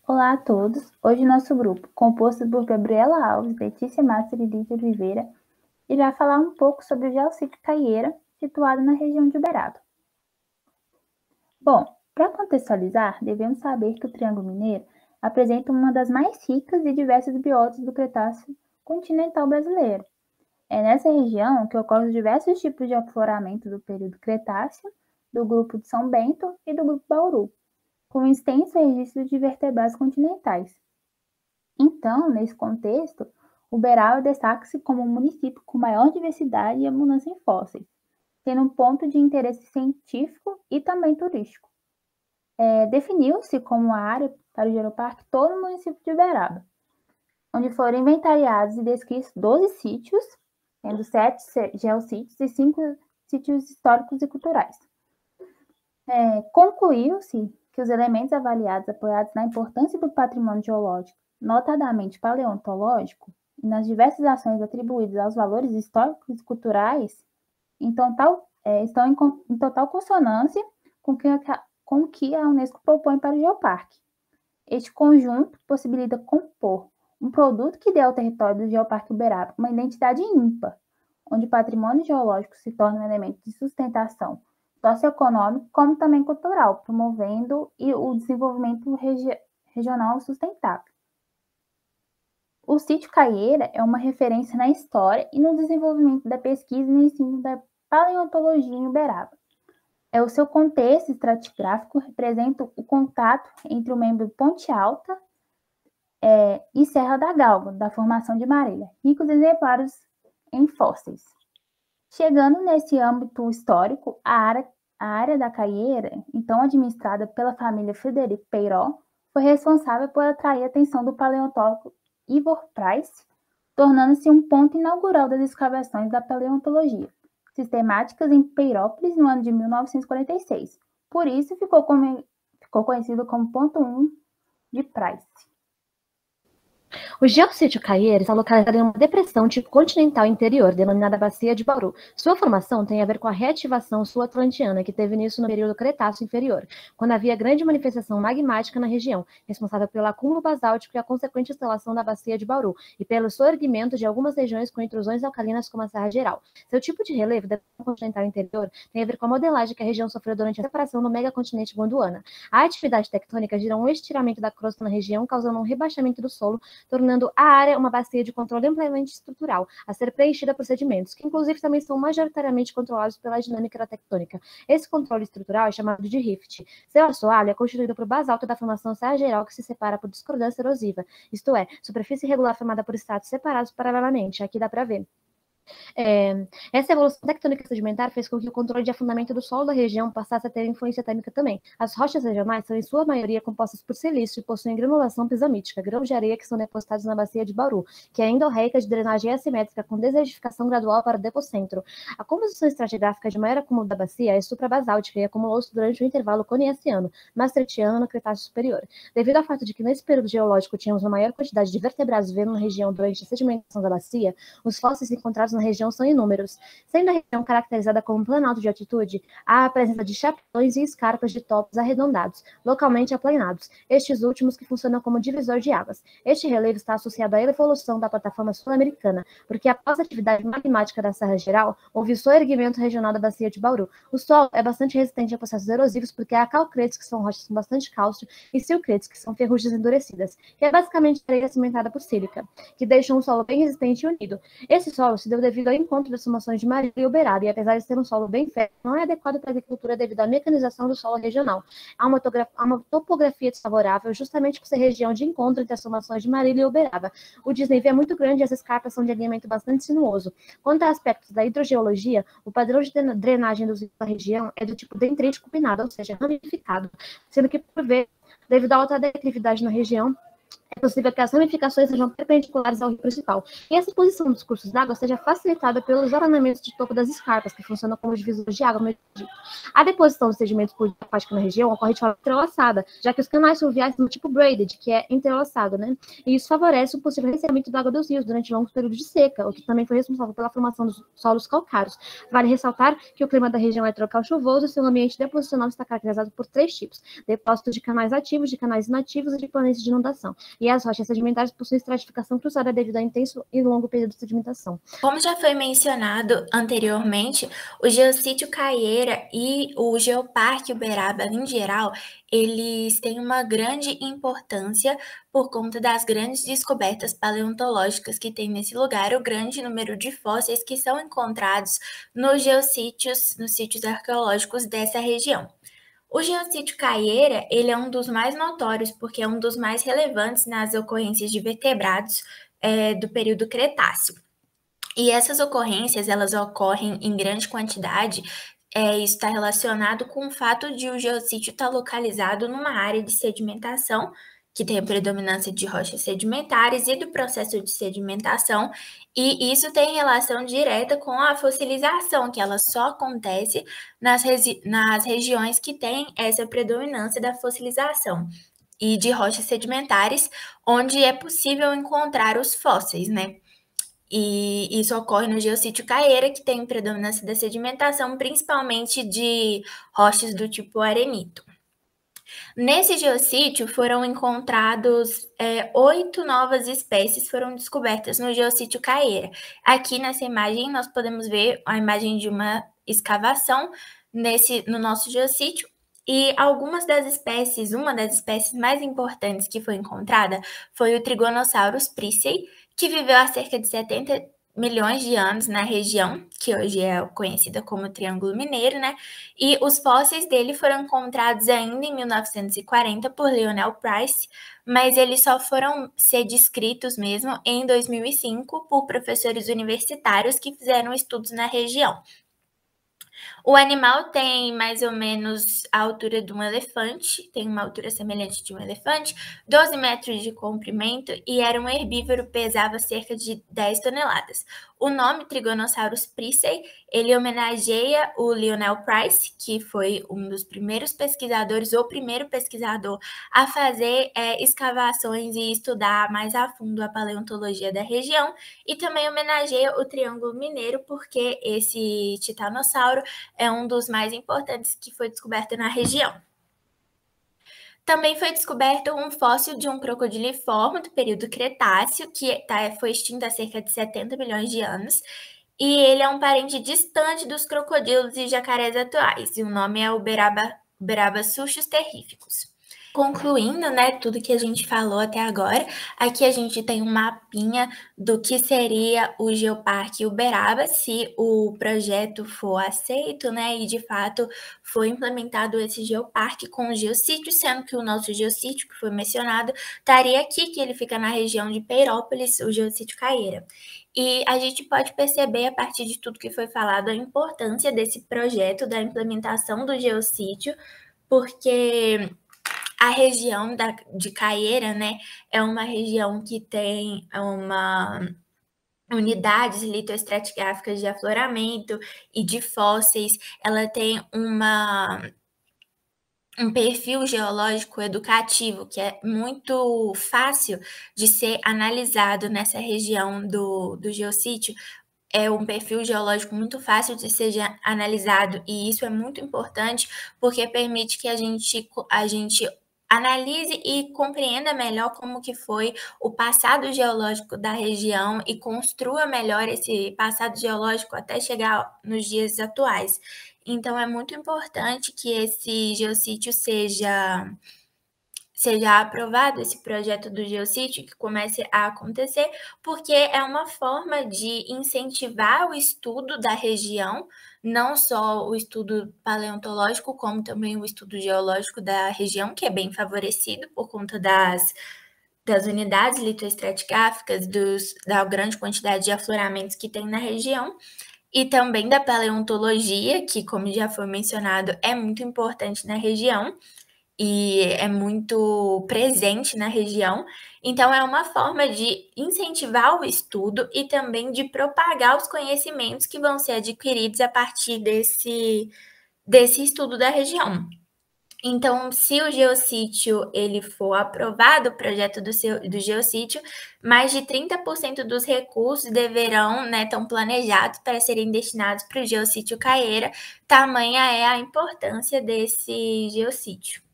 Olá a todos. Hoje nosso grupo, composto por Gabriela Alves, Letícia Master e Lídia Oliveira, irá falar um pouco sobre o Geossítio Caieira, situado na região de Uberaba. Bom, para contextualizar, devemos saber que o Triângulo Mineiro apresenta uma das mais ricas e diversas biotas do Cretáceo continental brasileiro. É nessa região que ocorrem diversos tipos de afloramento do período Cretáceo, do grupo de São Bento e do grupo Bauru, com extenso registro de vertebrados continentais. Então, nesse contexto, Uberaba destaca-se como um município com maior diversidade e abundância em fósseis, tendo um ponto de interesse científico e também turístico. Definiu-se como a área para o Geoparque todo o município de Uberaba, onde foram inventariados e descritos 12 sítios, sendo 7 geossítios e 5 sítios históricos e culturais. Concluiu-se que os elementos avaliados apoiados na importância do patrimônio geológico, notadamente paleontológico, e nas diversas ações atribuídas aos valores históricos e culturais, estão em total consonância com o que a Unesco propõe para o Geoparque. Este conjunto possibilita compor um produto que dê ao território do Geoparque Uberaba uma identidade ímpar, onde o patrimônio geológico se torna um elemento de sustentação socioeconômico, como também cultural, promovendo o desenvolvimento regional sustentável. O sítio Caieira é uma referência na história e no desenvolvimento da pesquisa e no ensino da paleontologia em Uberaba. O seu contexto estratigráfico representa o contato entre o membro Ponte Alta e Serra da Galga, da formação de Marília, ricos exemplares em fósseis. Chegando nesse âmbito histórico, a área da Caieira, então administrada pela família Frederico Peiró, foi responsável por atrair a atenção do paleontólogo Ivor Price, tornando-se um ponto inaugural das escavações da paleontologia sistemáticas em Peirópolis no ano de 1946. Por isso, ficou conhecido como ponto 1 de Price. O Geossítio Caieira está localizado em uma depressão tipo continental interior, denominada Bacia de Bauru. Sua formação tem a ver com a reativação sul-atlantiana, que teve início no período Cretáceo inferior, quando havia grande manifestação magmática na região, responsável pelo acúmulo basáltico e a consequente instalação da Bacia de Bauru, e pelo soerguimento de algumas regiões com intrusões alcalinas como a Serra Geral. Seu tipo de relevo da continental interior tem a ver com a modelagem que a região sofreu durante a separação do megacontinente Gondwana. A atividade tectônica gira um estiramento da crosta na região, causando um rebaixamento do solo, tornando a área uma bacia de controle amplamente estrutural, a ser preenchida por sedimentos, que inclusive também são majoritariamente controlados pela dinâmica da tectônica. Esse controle estrutural é chamado de rift. Seu assoalho é constituído por basalto da formação Serra Geral, que se separa por discordância erosiva, isto é, superfície irregular formada por estratos separados paralelamente. Aqui dá para ver. Essa evolução tectônica sedimentar fez com que o controle de afundamento do solo da região passasse a ter influência térmica também. As rochas regionais são, em sua maioria, compostas por silício e possuem granulação pisamítica, grãos de areia que são depositados na bacia de Bauru, que é endorreica de drenagem assimétrica com desertificação gradual para o depocentro. A composição estratigráfica de maior acúmulo da bacia é suprabasáltica e acumulou-se durante o intervalo coniaciano, maastrichtiano no Cretáceo Superior. Devido ao fato de que nesse período geológico tínhamos uma maior quantidade de vertebrados vivendo na região durante a sedimentação da bacia, os fósseis encontrados na região são inúmeros. Sendo a região caracterizada como planalto de altitude, há a presença de chapéus e escarpas de topos arredondados, localmente aplanados, estes últimos que funcionam como divisor de águas. Este relevo está associado à evolução da plataforma sul-americana, porque após a atividade magmática da Serra Geral, houve o soerguimento regional da bacia de Bauru. O solo é bastante resistente a processos erosivos, porque há calcretes, que são rochas com bastante cálcio, e silcretes, que são ferrugens endurecidas, que é basicamente areia cimentada por sílica, que deixam um solo bem resistente e unido. Esse solo se deu devido ao encontro das formações de Marília e Uberaba, e apesar de ter um solo bem fértil, não é adequado para a agricultura devido à mecanização do solo regional. Há uma topografia desfavorável, justamente por ser região de encontro entre as formações de Marília e Uberaba. O desnível é muito grande e as escarpas são de alinhamento bastante sinuoso. Quanto a aspectos da hidrogeologia, o padrão de drenagem dos rios da região é do tipo dendrítico pinado, ou seja, ramificado, sendo que, por vezes, devido à alta declividade na região, é possível que as ramificações sejam perpendiculares ao rio principal. E essa posição dos cursos d'água seja facilitada pelos ornamentos de topo das escarpas, que funcionam como divisores de água no Egito. A deposição dos sedimentos por aquática na região ocorre de forma entrelaçada, já que os canais fluviais são do tipo braided, que é entrelaçado, né? E isso favorece o possível recebimento da água dos rios durante longos períodos de seca, o que também foi responsável pela formação dos solos calcários. Vale ressaltar que o clima da região é tropical chuvoso e seu ambiente deposicional está caracterizado por 3 tipos: depósitos de canais ativos, de canais inativos e de planícies de inundação. E as rochas sedimentares possuem estratificação cruzada devido a intenso e longo período de sedimentação. Como já foi mencionado anteriormente, o Geossítio Caieira e o Geoparque Uberaba, em geral, eles têm uma grande importância por conta das grandes descobertas paleontológicas que tem nesse lugar, o grande número de fósseis que são encontrados nos geossítios, nos sítios arqueológicos dessa região. O Geossítio Caieira, ele é um dos mais notórios porque é um dos mais relevantes nas ocorrências de vertebrados do período Cretáceo. E essas ocorrências, elas ocorrem em grande quantidade, isso está relacionado com o fato de o geossítio estar localizado numa área de sedimentação, que tem a predominância de rochas sedimentares e do processo de sedimentação, e isso tem relação direta com a fossilização, que ela só acontece nas regiões que têm essa predominância da fossilização e de rochas sedimentares, onde é possível encontrar os fósseis, né? E isso ocorre no Geossítio Caieira, que tem predominância da sedimentação, principalmente de rochas do tipo arenito. Nesse geossítio foram encontrados 8 novas espécies foram descobertas no Geossítio Caieira. Aqui nessa imagem nós podemos ver a imagem de uma escavação no nosso geossítio, e algumas das espécies, uma das espécies mais importantes que foi encontrada foi o Trigonosaurus priestley, que viveu há cerca de 70 milhões de anos na região, que hoje é conhecida como Triângulo Mineiro, né? E os fósseis dele foram encontrados ainda em 1940 por Lionel Price, mas eles só foram ser descritos mesmo em 2005 por professores universitários que fizeram estudos na região. O animal tem mais ou menos a altura de um elefante, tem uma altura semelhante de um elefante, 12 metros de comprimento e era um herbívoro, pesava cerca de 10 toneladas. O nome Trigonosaurus priestley, ele homenageia o Lionel Price, que foi um dos primeiros pesquisadores, ou primeiro pesquisador a fazer escavações e estudar mais a fundo a paleontologia da região, e também homenageia o Triângulo Mineiro, porque esse titanossauro é um dos mais importantes que foi descoberto na região. Também foi descoberto um fóssil de um crocodiliforme do período Cretáceo, que foi extinto há cerca de 70 milhões de anos, e ele é um parente distante dos crocodilos e jacarés atuais, e o nome é Uberaba suchus terrificus. Concluindo, né, tudo que a gente falou até agora, aqui a gente tem um mapinha do que seria o Geoparque Uberaba, se o projeto for aceito, né, e de fato foi implementado esse geoparque com o geossítio, sendo que o nosso geossítio, que foi mencionado, estaria aqui, que ele fica na região de Peirópolis, o Geossítio Caieira. E a gente pode perceber, a partir de tudo que foi falado, a importância desse projeto, da implementação do geossítio, porque a região de Caieira, né, é uma região que tem unidades litoestratigráficas de afloramento e de fósseis, ela tem um perfil geológico educativo que é muito fácil de ser analisado nessa região do geossítio. É um perfil geológico muito fácil de ser analisado, e isso é muito importante porque permite que a gente analise e compreenda melhor como que foi o passado geológico da região e construa melhor esse passado geológico até chegar nos dias atuais. Então, é muito importante que esse geossítio seja aprovado, esse projeto do geossítio, que comece a acontecer, porque é uma forma de incentivar o estudo da região, não só o estudo paleontológico, como também o estudo geológico da região, que é bem favorecido por conta das unidades litoestratigráficas, da grande quantidade de afloramentos que tem na região, e também da paleontologia, que, como já foi mencionado, é muito importante na região e é muito presente na região. Então, é uma forma de incentivar o estudo e também de propagar os conhecimentos que vão ser adquiridos a partir desse estudo da região. Então, se o geossítio ele for aprovado, o projeto do geossítio, mais de 30% dos recursos deverão, né, estão planejados para serem destinados para o geossítio Caeira, tamanha é a importância desse geossítio.